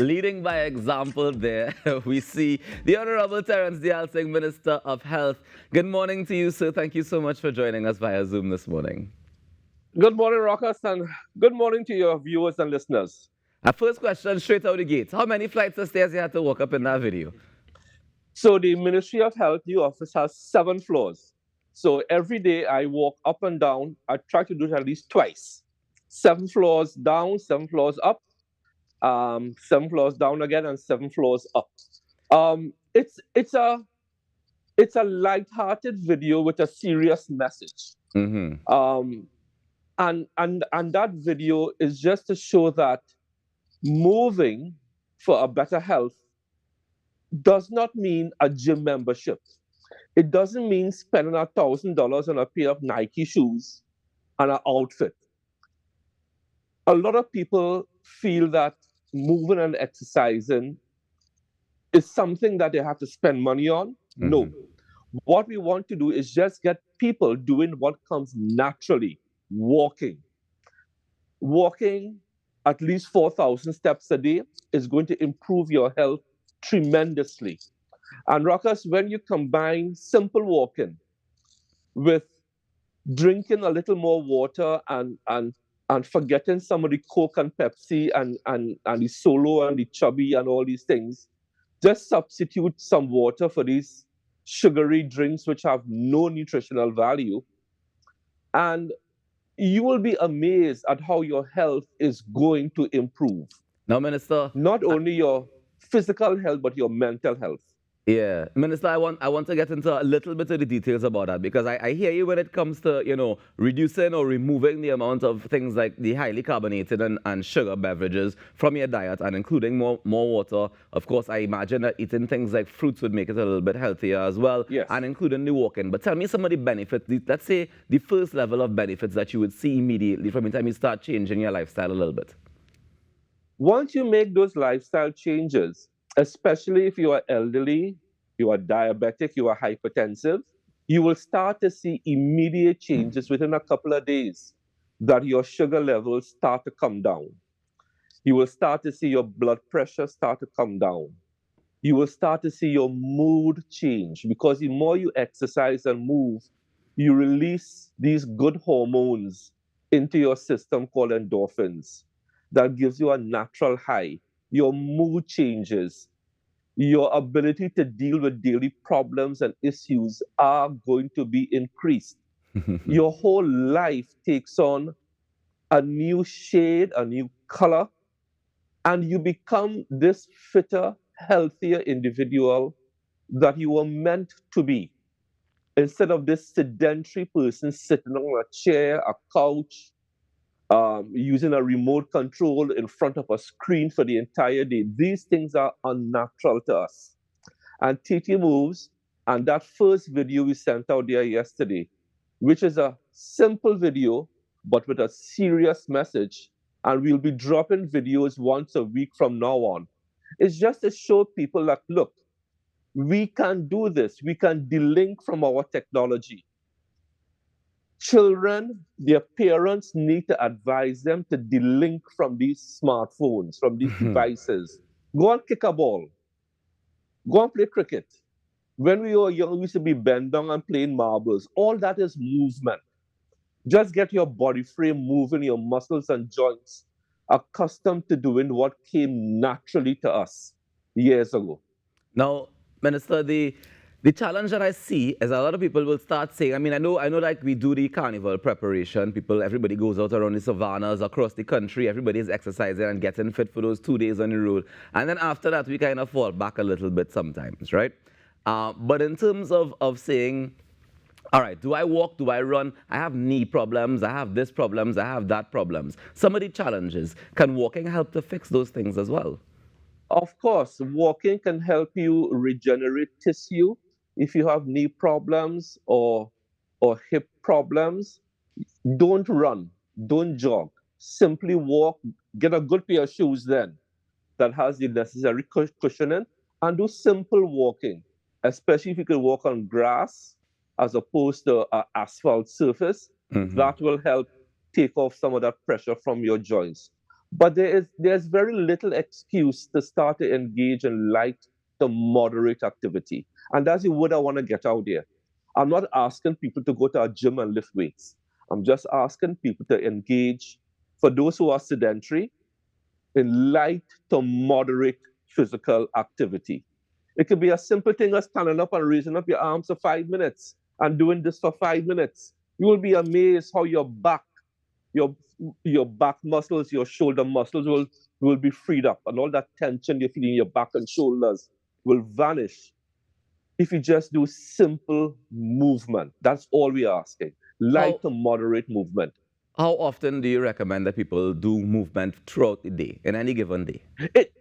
Leading by example there, we see the Honorable Terrence Deyalsingh, Minister of Health. Good morning to you, sir. Thank you so much for joining us via Zoom this morning. Good morning, Rawkus, and good morning to your viewers and listeners. Our first question, straight out the gate. How many flights of stairs you had to walk up in that video? So, the Ministry of Health new office has 7 floors. So, every day I walk up and down. I try to do it at least twice. 7 floors down, 7 floors up, 7 floors down again, and 7 floors up. It's a light-hearted video with a serious message. Mm-hmm. Um, and that video is just to show that moving for a better health does not mean a gym membership. It doesn't mean spending $1,000 on a pair of Nike shoes and an outfit. A lot of people feel that moving and exercising is something that they have to spend money on. No. Mm-hmm. What we want to do is just get people doing what comes naturally, walking. Walking at least 4,000 steps a day is going to improve your health tremendously. And Ruckus, when you combine simple walking with drinking a little more water and forgetting some of the Coke and Pepsi and the Solo and the Chubby and all these things, just substitute some water for these sugary drinks which have no nutritional value. And you will be amazed at how your health is going to improve. Now, Minister, Not only your physical health, but your mental health. yeah, Minister, I want to get into a little bit of the details about that because I hear you when it comes to reducing or removing the amount of things like the highly carbonated and sugar beverages from your diet and including more water. Of course, I imagine that eating things like fruits would make it a little bit healthier as well, Yes. and including the walking. But tell me some of the benefits. Let's say the first level of benefits that you would see immediately from the time you start changing your lifestyle a little bit. Once you make those lifestyle changes, especially if you are elderly, you are diabetic, you are hypertensive, you will start to see immediate changes within a couple of days that your sugar levels start to come down. You will start to see your blood pressure start to come down. You will start to see your mood change because the more you exercise and move, you release these good hormones into your system called endorphins that gives you a natural high. Your mood changes. Your ability to deal with daily problems and issues are going to be increased. Your whole life takes on a new shade, a new color, and you become this fitter, healthier individual that you were meant to be. Instead of this sedentary person sitting on a chair, a couch, using a remote control in front of a screen for the entire day. These things are unnatural to us. And TT Moves and that first video we sent out there yesterday, which is a simple video but with a serious message, and we'll be dropping videos once a week from now on. It's just to show people that look, we can do this. We can delink from our technology. Children, their parents need to advise them to delink from these smartphones, from these devices. Go and kick a ball. Go and play cricket. When we were young, we used to be bent down and playing marbles. All that is movement. Just get your body frame moving, your muscles and joints accustomed to doing what came naturally to us years ago. Now, Minister, the challenge that I see is a lot of people will start saying, I know like we do the carnival preparation. Everybody goes out around the savannas across the country. Everybody is exercising and getting fit for those 2 days on the road. And then after that, we kind of fall back a little bit sometimes, right? But in terms of saying, all right, do I walk? Do I run? I have knee problems. I have this problems. I have that problems. Some of the challenges, can walking help to fix those things as well? Of course, walking can help you regenerate tissue. If you have knee problems or hip problems, don't run, don't jog. Simply walk, get a good pair of shoes then that has the necessary cushioning, and do simple walking, especially if you can walk on grass as opposed to an asphalt surface. Hmm. That will help take off some of that pressure from your joints. But there's very little excuse to start to engage in light to moderate activity. And that's the word I want to get out there. I'm not asking people to go to a gym and lift weights. I'm just asking people to engage, for those who are sedentary, in light to moderate physical activity. It could be a simple thing as standing up and raising up your arms for 5 minutes and doing this for 5 minutes. You will be amazed how your your back muscles, your shoulder muscles will be freed up, and all that tension you feel in your back and shoulders will vanish if you just do simple movement. That's all we're asking. Light How to moderate movement. how often do you recommend that people do movement throughout the day, in any given day? It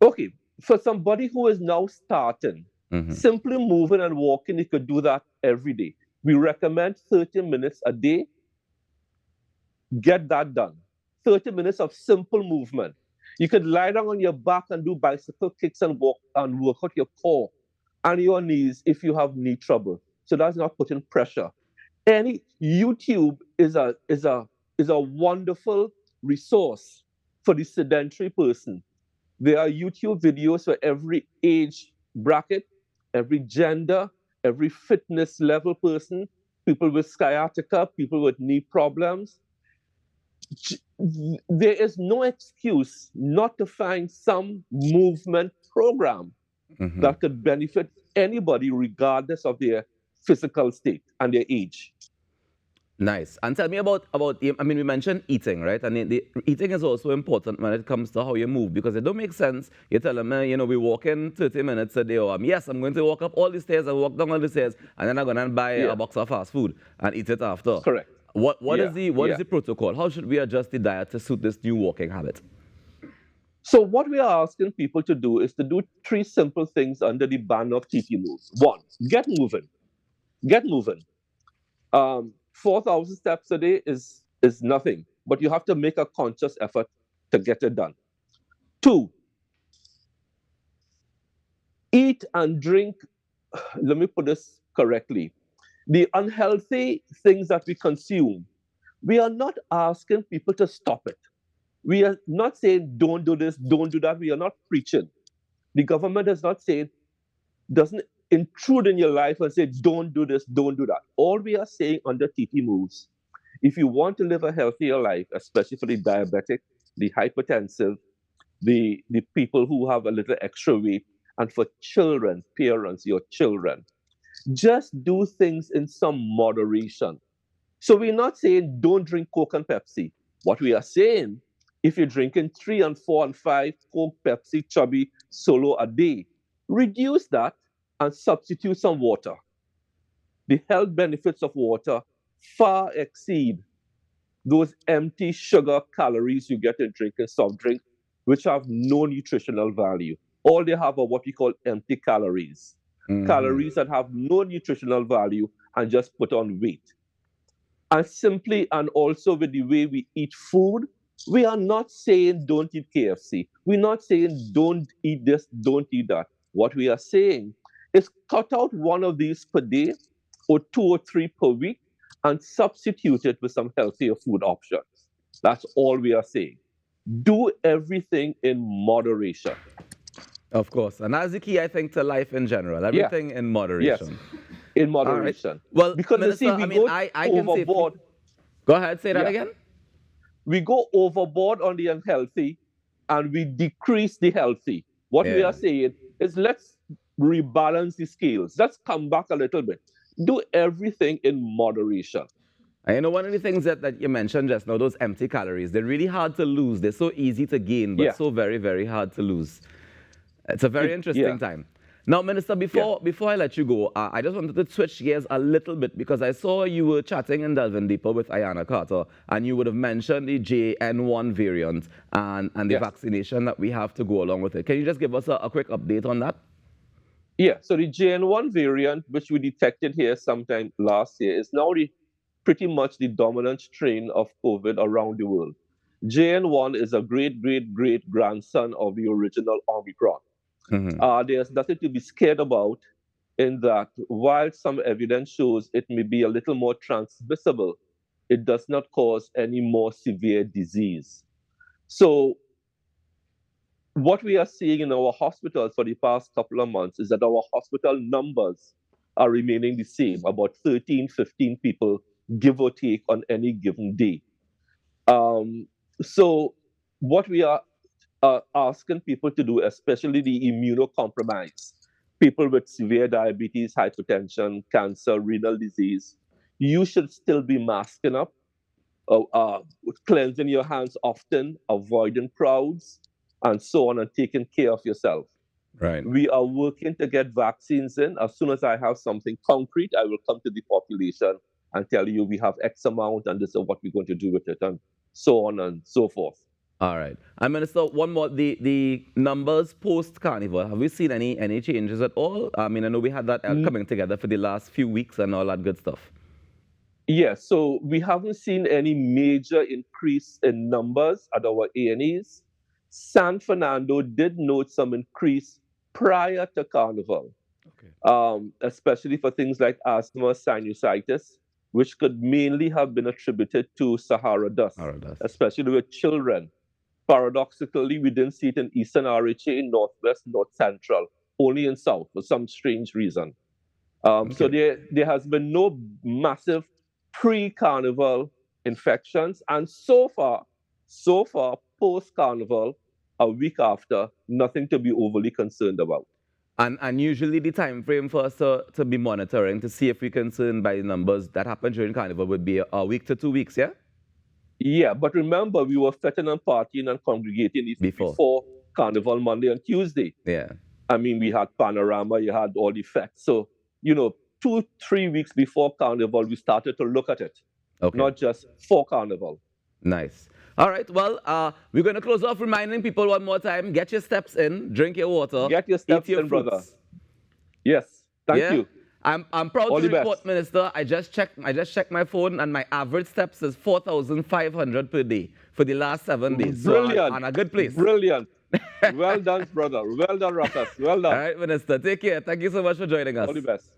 okay for somebody who is now starting. Hmm. Simply moving and walking, you could do that every day. We recommend 30 minutes a day. Get that done. 30 minutes of simple movement. You could lie down on your back and do bicycle kicks and walk and work out your core and your knees if you have knee trouble. So that's not putting pressure. Any YouTube is a wonderful resource for the sedentary person. There are YouTube videos for every age bracket, every gender, every fitness level person, people with sciatica, people with knee problems. There is no excuse not to find some movement program Hmm. that could benefit anybody regardless of their physical state and their age. Nice. And tell me about. I mean, we mentioned eating, right? And the eating is also important when it comes to how you move, because it don't make sense. You tell them, we walk in 30 minutes a day, or yes, I'm going to walk up all the stairs and walk down all the stairs, and then I'm gonna buy a Yeah, box of fast food and eat it after. correct. What is Yeah, the yeah. protocol? How should we adjust the diet to suit this new walking habit? So what we are asking people to do is to do three simple things under the banner of TT Moves. One, get moving. Get moving. 4,000 steps a day is nothing, but you have to make a conscious effort to get it done. Two, eat and drink. Let me put this correctly. The unhealthy things that we consume, we are not asking people to stop it. We are not saying don't do this, don't do that. We are not preaching. The government is not saying, doesn't intrude in your life and say, don't do this, don't do that. All we are saying under TT Moves, if you want to live a healthier life, especially for the diabetic, the hypertensive, the people who have a little extra weight, and for children, parents, your children, just do things in some moderation. So we're not saying don't drink Coke and Pepsi. What we are saying, if you're drinking 3 and 4 and 5 Coke, Pepsi, Chubby, Solo a day, reduce that and substitute some water. The health benefits of water far exceed those empty sugar calories you get in drinking soft drink, which have no nutritional value. All they have are what we call empty calories. Hmm. Calories that have no nutritional value and just put on weight. And simply, and also with the way we eat food, we are not saying don't eat KFC. We're not saying don't eat this, don't eat that. What we are saying is cut out one of these per day or two or three per week and substitute it with some healthier food options. That's all we are saying. Do everything in moderation. Of course, and that's the key, I think, to life in general. Yeah, Everything in yes, moderation. in All right. moderation. Well, Because you see, Minister, I mean, I can safely. overboard. Go ahead, say that Yeah, again. we go overboard on the unhealthy and we decrease the healthy. What we are Yeah. saying is let's rebalance the scales. Let's come back a little bit. Do everything in moderation. And one of the things that you mentioned just now, those empty calories, they're really hard to lose. They're so easy to gain, but Yeah, so very, very hard to lose. It's a very yeah, interesting time. Now, Minister, yeah, before I let you go, I just wanted to switch gears a little bit, because I saw you were chatting and delving deeper with Ayana Carter, and you would have mentioned the JN1 variant and the yes. vaccination that we have to go along with it. Can you just give us a quick update on that? Yeah, so the JN1 variant, which we detected here sometime last year, is now pretty much the dominant strain of COVID around the world. JN1 is a great, great, great grandson of the original Omicron. Hmm. There's nothing to be scared about in that while some evidence shows it may be a little more transmissible, it does not cause any more severe disease. So what we are seeing in our hospitals for the past couple of months is that our hospital numbers are remaining the same, about 13, 15 people, give or take, on any given day. Um, so, what we are asking people to do, especially the immunocompromised, people with severe diabetes, hypertension, cancer, renal disease, you should still be masking up, uh, uh, cleansing your hands often, avoiding crowds, and so on, and taking care of yourself. Right. We are working to get vaccines in. As soon as I have something concrete, I will come to the population and tell you we have X amount and this is what we're going to do with it, and so on and so forth. All right. And Minister, one more. The numbers post Carnival. Have we seen any changes at all? I mean, I know we had that coming together for the last few weeks and all that good stuff. Yes, so we haven't seen any major increase in numbers at our A&Es. San Fernando did note some increase prior to Carnival, especially for things like asthma, sinusitis, which could mainly have been attributed to Sahara dust, Sahara dust. especially with children. Paradoxically, we didn't see it in Eastern RHA, Northwest, North Central, only in South for some strange reason. So there has been no massive pre-carnival infections, and so far, post-carnival, a week after, nothing to be overly concerned about. And usually the time frame for us to be monitoring to see if we're concerned by the numbers that happen during Carnival would be a week to 2 weeks, yeah? Yeah, but remember, we were fetting and partying and congregating even before Carnival Monday and Tuesday. Yeah. I mean, we had Panorama, you had all the fets. So, 2-3 weeks before Carnival, we started to look at it, not just for Carnival. Nice. All right. Well, we're going to close off reminding people one more time, get your steps in, drink your water, get your steps eat your in, fruits. brother. Yes. Thank you. I'm proud all to the report, best. Minister, I just checked my phone and my average steps is 4,500 per day for the last 7 days. Brilliant. So I'm on a good place. Brilliant. Well done, brother. Well done, Rawkus. Well done. All right, Minister. Take care. Thank you so much for joining us. All the best.